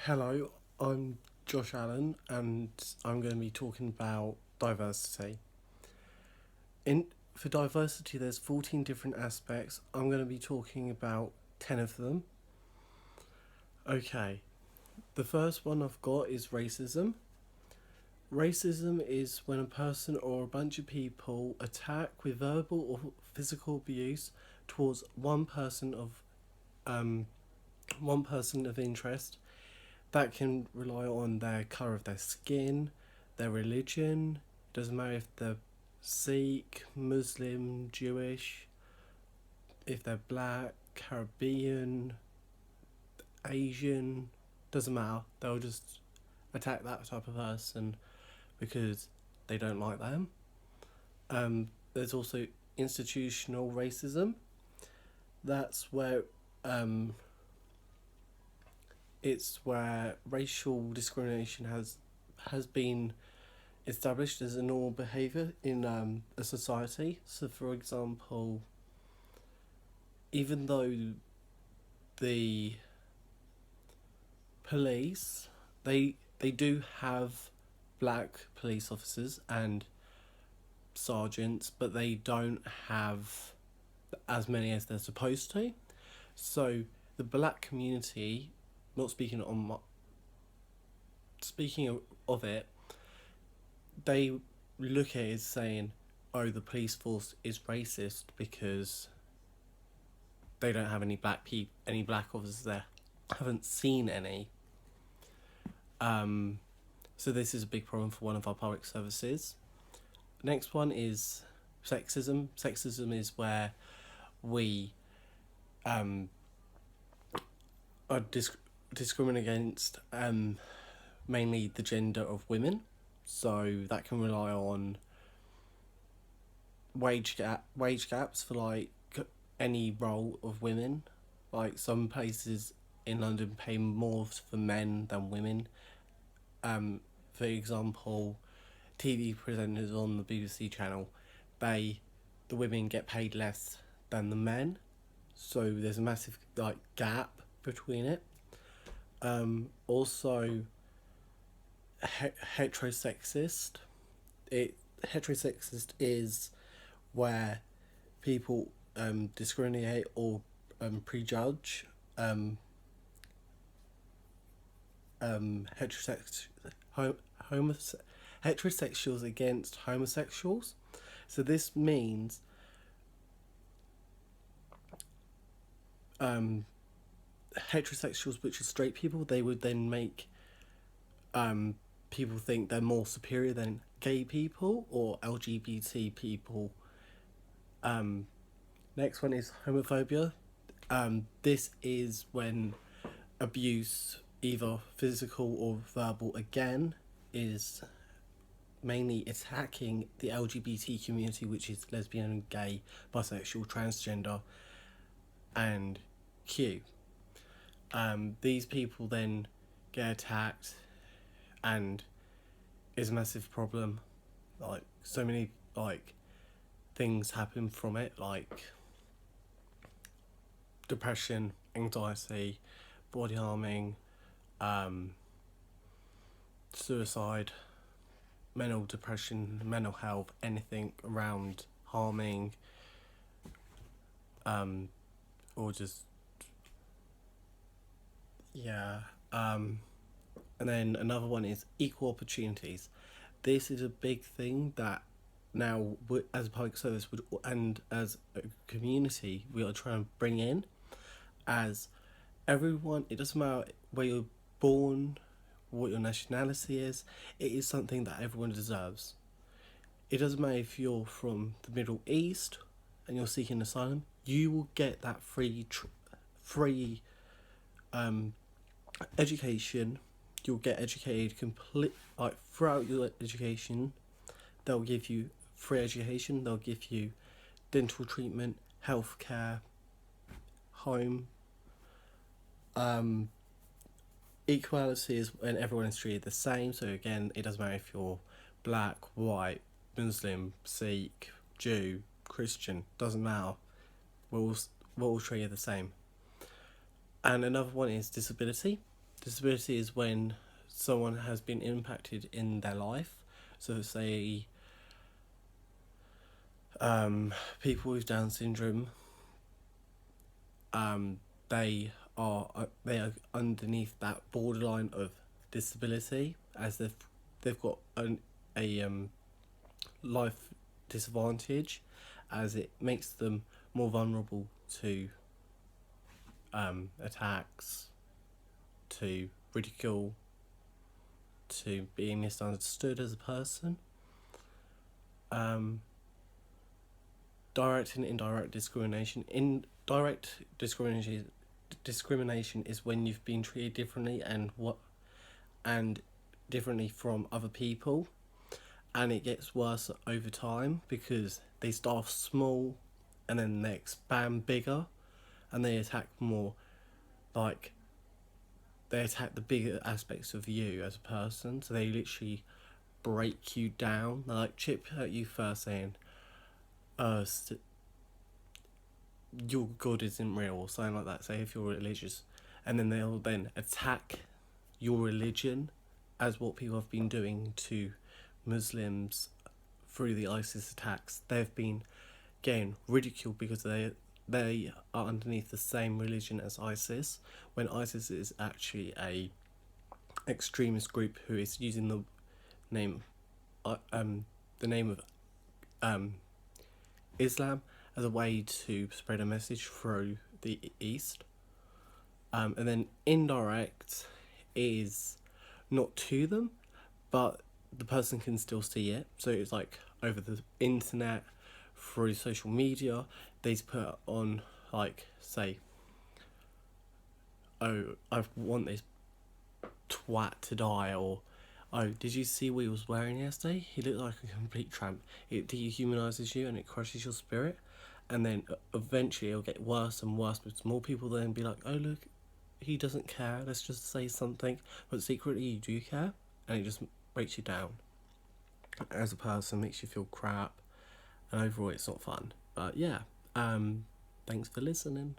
Hello, I'm Josh Allen, and I'm going to be talking about diversity. In For diversity, there's 14 different aspects. I'm going to be talking about 10 of them. Okay, the first one I've got is racism. Racism is when a person or a bunch of people attack with verbal or physical abuse towards um, one person of interest. That can rely on their colour of their skin, their religion. Doesn't matter if they're Sikh, Muslim, Jewish, if they're black, Caribbean, Asian. Doesn't matter. They'll just attack that type of person because they don't like them. There's also institutional racism. That's where it's where racial discrimination has been established as a normal behaviour in a society. So, for example, even though the police they do have black police officers and sergeants, but they don't have as many as they're supposed to. So the black community, not speaking on my, speaking of it, they look at it as saying, "Oh, the police force is racist because they don't have any black officers there. I haven't seen any." So this is a big problem for one of our public services. Next one is sexism. Sexism is where we are discriminate against mainly the gender of women. So that can rely on wage gaps for like any role of women. Like some places in London pay more for men than women. For example, TV presenters on the BBC channel, the women get paid less than the men, so there's a massive gap between it. Also, heterosexist. Heterosexist is where people discriminate or prejudge heterosexuals against homosexuals. So this means heterosexuals, which are straight people, they would then make people think they're more superior than gay people or LGBT people. Next one is homophobia. This is when abuse, either physical or verbal, again, is mainly attacking the LGBT community, which is lesbian, gay, bisexual, transgender, and Q. These people then get attacked, and is a massive problem. Like so many things happen from it, like depression, anxiety, body harming, suicide, mental depression, mental health, anything around harming, or just yeah. And then another one is equal opportunities. This is a big thing that now, as a public service and as a community, we are trying to bring in, as everyone. It doesn't matter where you're born, what your nationality is. It is something that everyone deserves. It doesn't matter if you're from the Middle East and you're seeking asylum. You will get that free education. You'll get educated throughout your education. They'll give you free education. They'll give you dental treatment, healthcare, home. Equality is when everyone is treated the same. So again, it doesn't matter if you're black, white, Muslim, Sikh, Jew, Christian. Doesn't matter. We're all treated the same. And another one is disability. disability is when someone has been impacted in their life. So say people with Down syndrome, they are underneath that borderline of disability, as they've got a life disadvantage, as it makes them more vulnerable to attacks, to ridicule, to being misunderstood as a person. Direct and indirect discrimination. Indirect discrimination is when you've been treated differently and differently from other people, and it gets worse over time because they start off small and then they expand bigger, and they attack more, like they attack the bigger aspects of you as a person. So they literally break you down. They like chip at you first, saying your God isn't real, or something like that, say if you're religious, and then they'll then attack your religion, as what people have been doing to Muslims through the ISIS attacks. They've been getting ridiculed because they are underneath the same religion as ISIS, when ISIS is actually a extremist group who is using the name of Islam as a way to spread a message through the East. And then indirect is not to them, but the person can still see it. So it's like over the internet, through social media, they put on, like, say, oh, I want this twat to die, or oh, did you see what he was wearing yesterday? He looked like a complete tramp. It dehumanises you and it crushes your spirit. And then eventually it'll get worse and worse, because more people then be like, oh look, he doesn't care, let's just say something. But secretly you do care, and it just breaks you down as a person, makes you feel crap, and overall it's not fun. But yeah, thanks for listening.